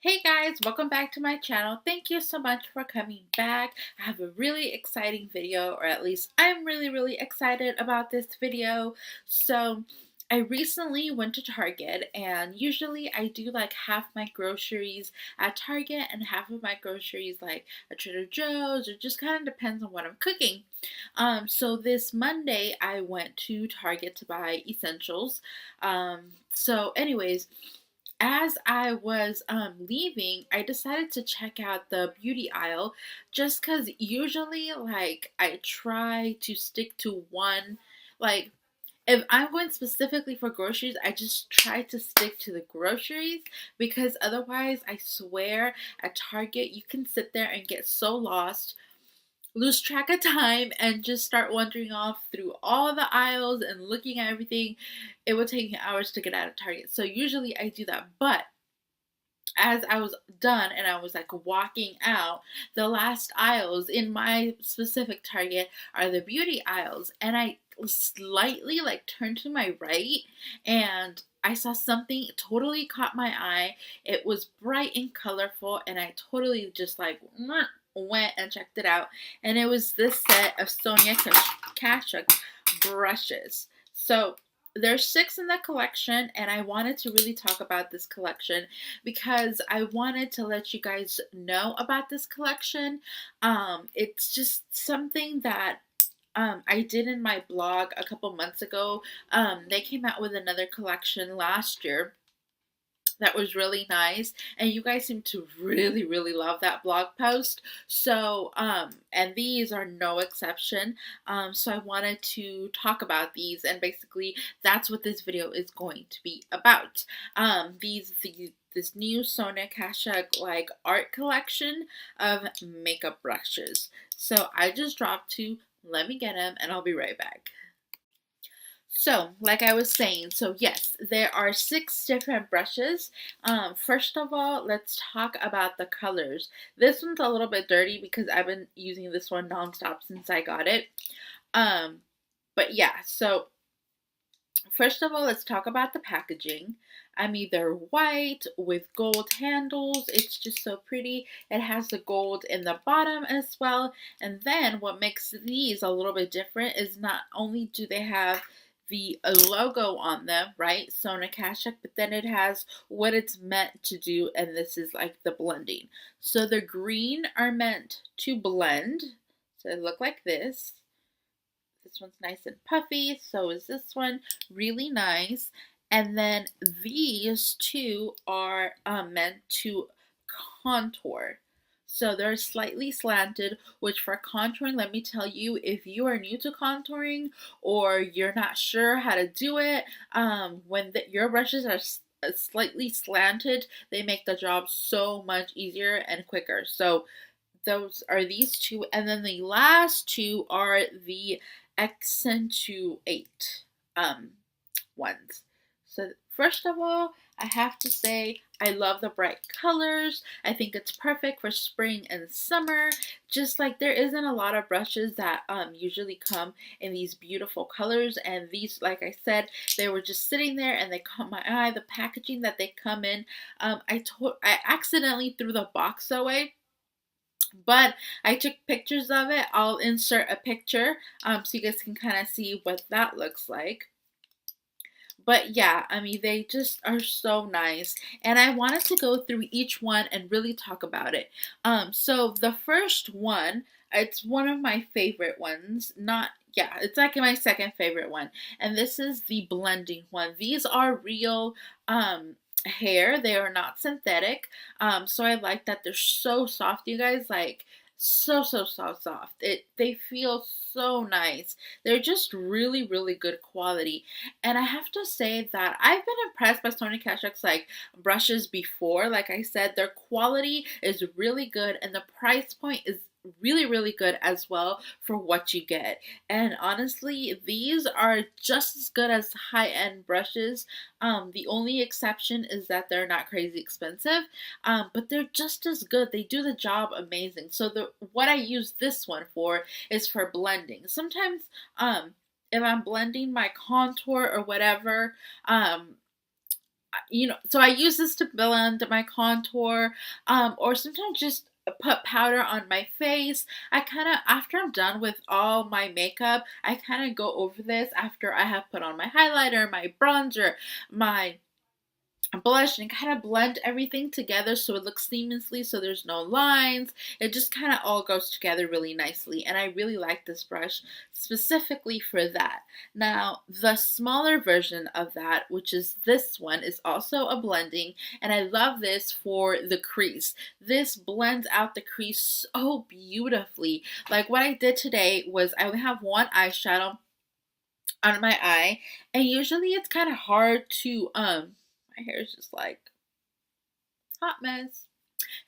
Hey guys, welcome back to my channel. Thank you so much for coming back. I have a really exciting video, or at least I'm really excited about this video. So I recently went to Target, and usually I do like half my groceries at Target and half of my groceries like at Trader Joe's. It just kind of depends on what I'm cooking. So this Monday I went to Target to buy essentials. Anyways, as I was leaving, I decided to check out the beauty aisle just because usually, like, I try to stick to one. Like, if I'm going specifically for groceries, I just try to stick to the groceries because otherwise, I swear, at Target, you can sit there and get so lost, lose track of time, and just start wandering off through all the aisles and looking at everything. It would take me hours to get out of Target. So usually I do that. But as I was done and I was like walking out, the last aisles in my specific Target are the beauty aisles. And I slightly like turned to my right and I saw something totally caught my eye. It was bright and colorful, and I totally just like went and checked it out. And it was this set of Sonia Kasuk brushes. So there's 6 in the collection, and I wanted to really talk about this collection because I wanted to let you guys know about this collection. It's just something that I did in my blog a couple months ago. They came out with another collection last year that was really nice, and you guys seem to really love that blog post. So and these are no exception. So I wanted to talk about these, and basically that's what this video is going to be about. This new Sonia Kashuk like art collection of makeup brushes. So I just dropped 2. Let me get them and I'll be right back. So, like I was saying, so yes, there are 6 different brushes. First of all, let's talk about the colors. This one's a little bit dirty because I've been using this one nonstop since I got it. Um, but yeah, so first of all, let's talk about the packaging. I mean, they're white with gold handles. It's just so pretty. It has the gold in the bottom as well. And then what makes these a little bit different is not only do they have the logo on them, right? Sonia Kashuk, but then it has what it's meant to do, and this is like the blending. So the green are meant to blend. So they look like this. This one's nice and puffy. So is this one. Really nice. And then these 2 are meant to contour. So they're slightly slanted, which for contouring, let me tell you, if you are new to contouring or you're not sure how to do it, your brushes are slightly slanted, they make the job so much easier and quicker. So those are these 2, and then the last 2 are the accentuate ones. So first of all, I have to say I love the bright colors. I think it's perfect for spring and summer. Just like there isn't a lot of brushes that usually come in these beautiful colors, and these, like I said, they were just sitting there and they caught my eye. The packaging that they come in, I accidentally threw the box away, but I took pictures of it. I'll insert a picture so you guys can kind of see what that looks like. But yeah, I mean, they just are so nice. And I wanted to go through each one and really talk about it. So the first one, it's one of my favorite ones. It's like my second favorite one. And this is the blending one. These are real hair. They are not synthetic. So I like that they're so soft, you guys. Like, so soft. They feel so nice. They're just really good quality. And I have to say that I've been impressed by Sonia Kashuk's like brushes before. Like I said, their quality is really good, and the price point is really good as well for what you get. And honestly, these are just as good as high-end brushes. The only exception is that they're not crazy expensive, but they're just as good. They do the job amazing. So what I use this one for is for blending. Sometimes if I'm blending my contour or whatever, so I use this to blend my contour, or sometimes just put powder on my face. I kind of, after I'm done with all my makeup, I kind of go over this after I have put on my highlighter, my bronzer, my blush, and kind of blend everything together so it looks seamlessly, so there's no lines. It just kind of all goes together really nicely, and I really like this brush specifically for that. Now the smaller version of that, which is this one, is also a blending, and I love this for the crease. This blends out the crease so beautifully. Like what I did today was I only have one eyeshadow on my eye, and usually it's kind of hard to my hair is just like hot mess.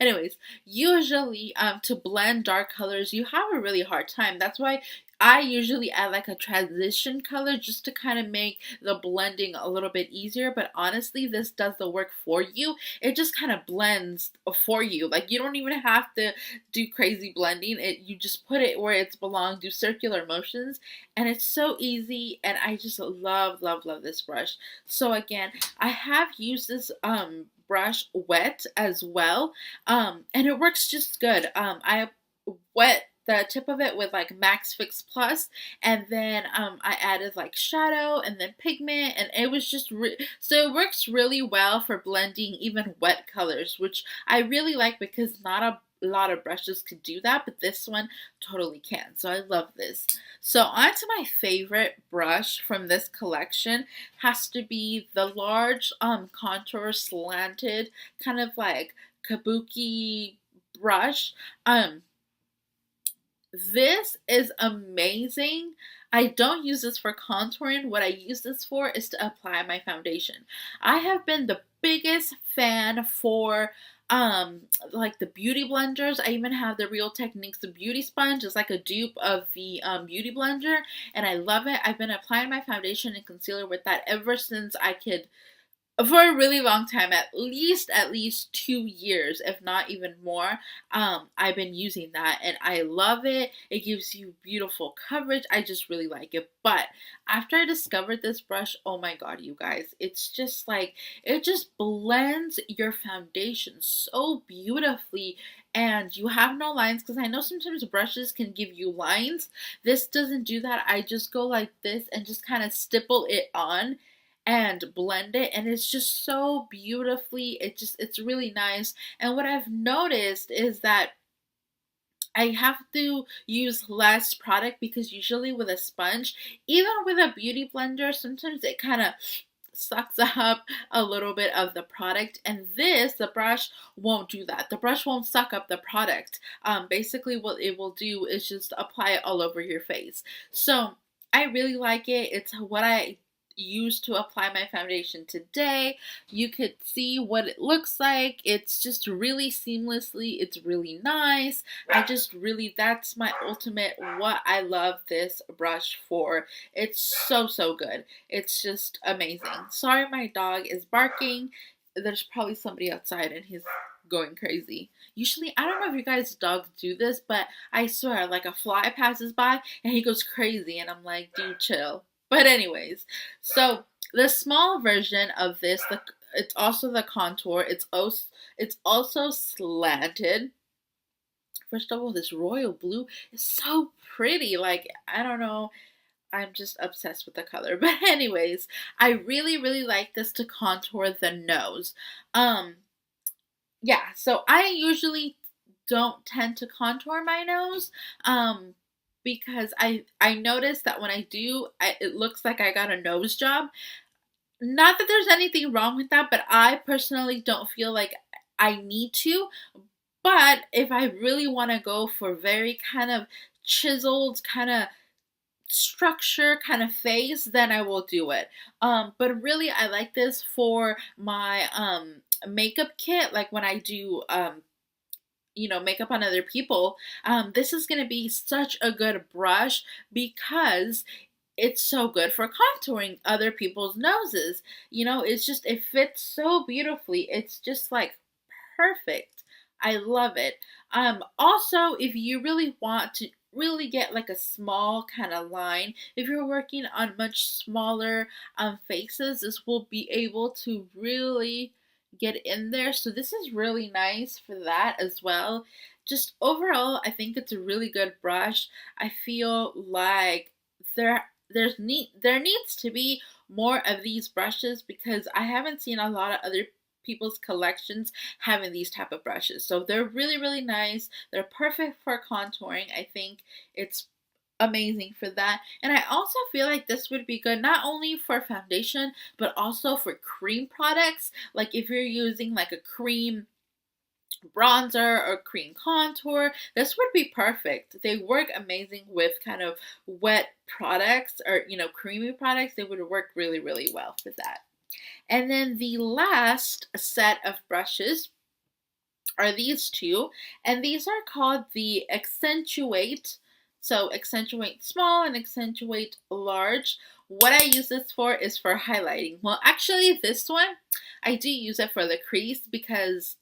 Anyways, usually to blend dark colors, you have a really hard time. That's why I usually add like a transition color just to kind of make the blending a little bit easier. But honestly, this does the work for you. It just kind of blends for you. Like you don't even have to do crazy blending. You just put it where it's belong, do circular motions, and it's so easy. And I just love, love, love this brush. So again, I have used this brush wet as well, and it works just good. I wet the tip of it with like Max Fix Plus, and then I added like shadow and then pigment, and it was just so it works really well for blending even wet colors, which I really like because not a lot of brushes could do that, but this one totally can. So I love this. So on to my favorite brush from this collection has to be the large contour slanted kind of like kabuki brush. This is amazing. I don't use this for contouring. What I use this for is to apply my foundation. I have been the biggest fan for like the beauty blenders. I even have the Real Techniques the beauty sponge. It's like a dupe of the beauty blender, and I love it. I've been applying my foundation and concealer with that ever since I could, for a really long time, at least 2 years, if not even more. I've been using that, and I love it. It gives you beautiful coverage. I just really like it. But after I discovered this brush, oh my god, you guys, it's just like, it just blends your foundation so beautifully, and you have no lines, because I know sometimes brushes can give you lines. This doesn't do that. I just go like this and just kind of stipple it on and blend it, and it's just so beautifully, it's really nice. And what I've noticed is that I have to use less product, because usually with a sponge, even with a beauty blender, sometimes it kind of sucks up a little bit of the product, and the brush won't do that. The brush won't suck up the product. Basically what it will do is just apply it all over your face. So I really like it. It's what I used to apply my foundation today. You could see what it looks like. It's just really seamlessly. It's really nice. That's my ultimate, what I love this brush for. It's so, so good. It's just amazing. Sorry, my dog is barking. There's probably somebody outside and he's going crazy. Usually, I don't know if you guys' dogs do this, but I swear, like a fly passes by and he goes crazy, and I'm like, dude, chill. But anyways, so the small version of this, it's also the contour. It's also slanted. First of all, this royal blue is so pretty. Like, I don't know. I'm just obsessed with the color. But anyways, I really, really like this to contour the nose. Um, yeah, so I usually don't tend to contour my nose. Because I noticed that when I do, it looks like I got a nose job. Not that there's anything wrong with that, but I personally don't feel like I need to. But if I really want to go for very kind of chiseled, kind of structure kind of face, then I will do it. But really, I like this for my makeup kit, like when I do makeup on other people. This is going to be such a good brush, because it's so good for contouring other people's noses. It fits so beautifully. It's just like perfect. I love it. Also, if you really want to really get like a small kind of line. If you're working on much smaller faces, this will be able to really get in there. So this is really nice for that as well. Just overall, I think it's a really good brush. I feel like there needs to be more of these brushes because I haven't seen a lot of other people's collections having these type of brushes. So they're really really nice. They're perfect for contouring. I think it's amazing for that. And I also feel like this would be good not only for foundation but also for cream products. Like if you're using like a cream bronzer or cream contour, this would be perfect. They work amazing with kind of wet products or creamy products. They would work really really well for that. And then the last set of brushes are these two, and these are called the Accentuate. So Accentuate Small and Accentuate Large. What I use this for is for highlighting. Well, actually, this one, I do use it for the crease because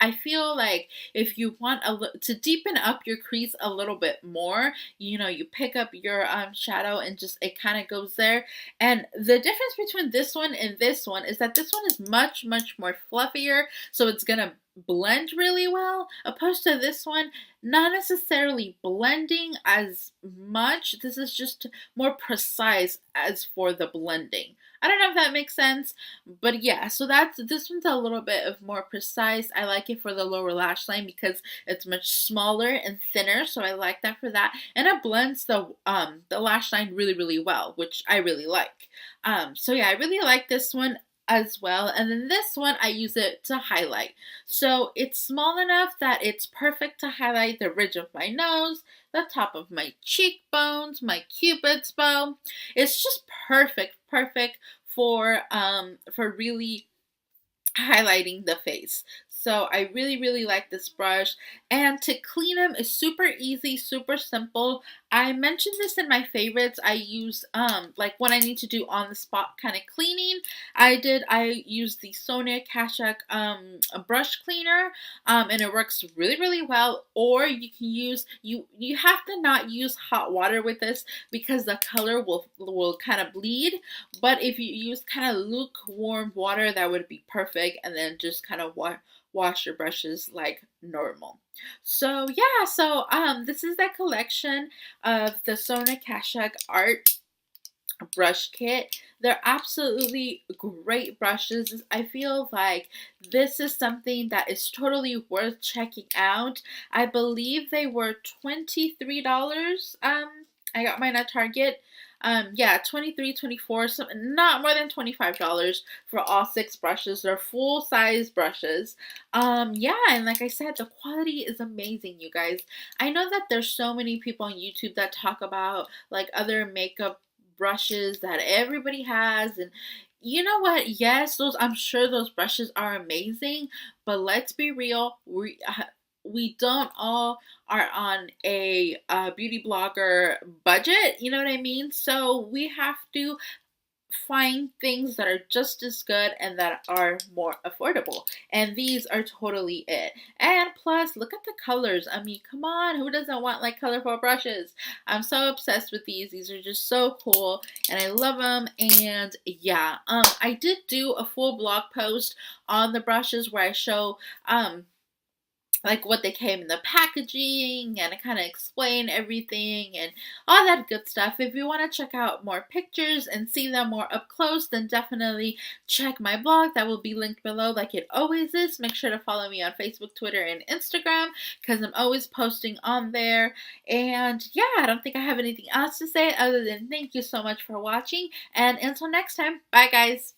I feel like if you want to deepen up your crease a little bit more, you pick up your shadow and just it kind of goes there. And the difference between this one and this one is that this one is much much more fluffier, so it's gonna blend really well, opposed to this one not necessarily blending as much. This is just more precise as for the blending. I don't know if that makes sense, but yeah, so this one's a little bit of more precise. I like it for the lower lash line because it's much smaller and thinner, so I like that for that. And it blends the lash line really really well, which I really like. So yeah, I really like this one as well. And then this one I use it to highlight. So it's small enough that it's perfect to highlight the ridge of my nose, the top of my cheekbones, my cupid's bow. It's just perfect for really highlighting the face. So I really really like this brush, and to clean them is super easy, super simple. I mentioned this in my favorites. I use like when I need to do on the spot kind of cleaning, I use the Sonia Kasuk a brush cleaner, and it works really really well. Or you can use you have to not use hot water with this because the color will kind of bleed. But if you use kind of lukewarm water, that would be perfect, and then just kind of wash your brushes like normal. So yeah, so this is the collection of the Sonia Kasuk art brush kit. They're absolutely great brushes. I feel like this is something that is totally worth checking out. I believe they were $23. I got mine at Target. Yeah, 23, 24, so not more than $25 for all 6 brushes. They're full size brushes. Yeah, and like I said, the quality is amazing, you guys. I know that there's so many people on YouTube that talk about like other makeup brushes that everybody has, and you know what? Yes, I'm sure those brushes are amazing, but let's be real. We don't all are on a beauty blogger budget, you know what I mean? So we have to find things that are just as good and that are more affordable. And these are totally it. And plus, look at the colors. I mean, come on, who doesn't want like colorful brushes? I'm so obsessed with these. These are just so cool and I love them. And yeah, I did do a full blog post on the brushes where I show like what they came in the packaging and I kind of explain everything and all that good stuff. If you want to check out more pictures and see them more up close, then definitely check my blog. That will be linked below like it always is. Make sure to follow me on Facebook, Twitter, and Instagram because I'm always posting on there. And yeah, I don't think I have anything else to say other than thank you so much for watching, and until next time, bye guys.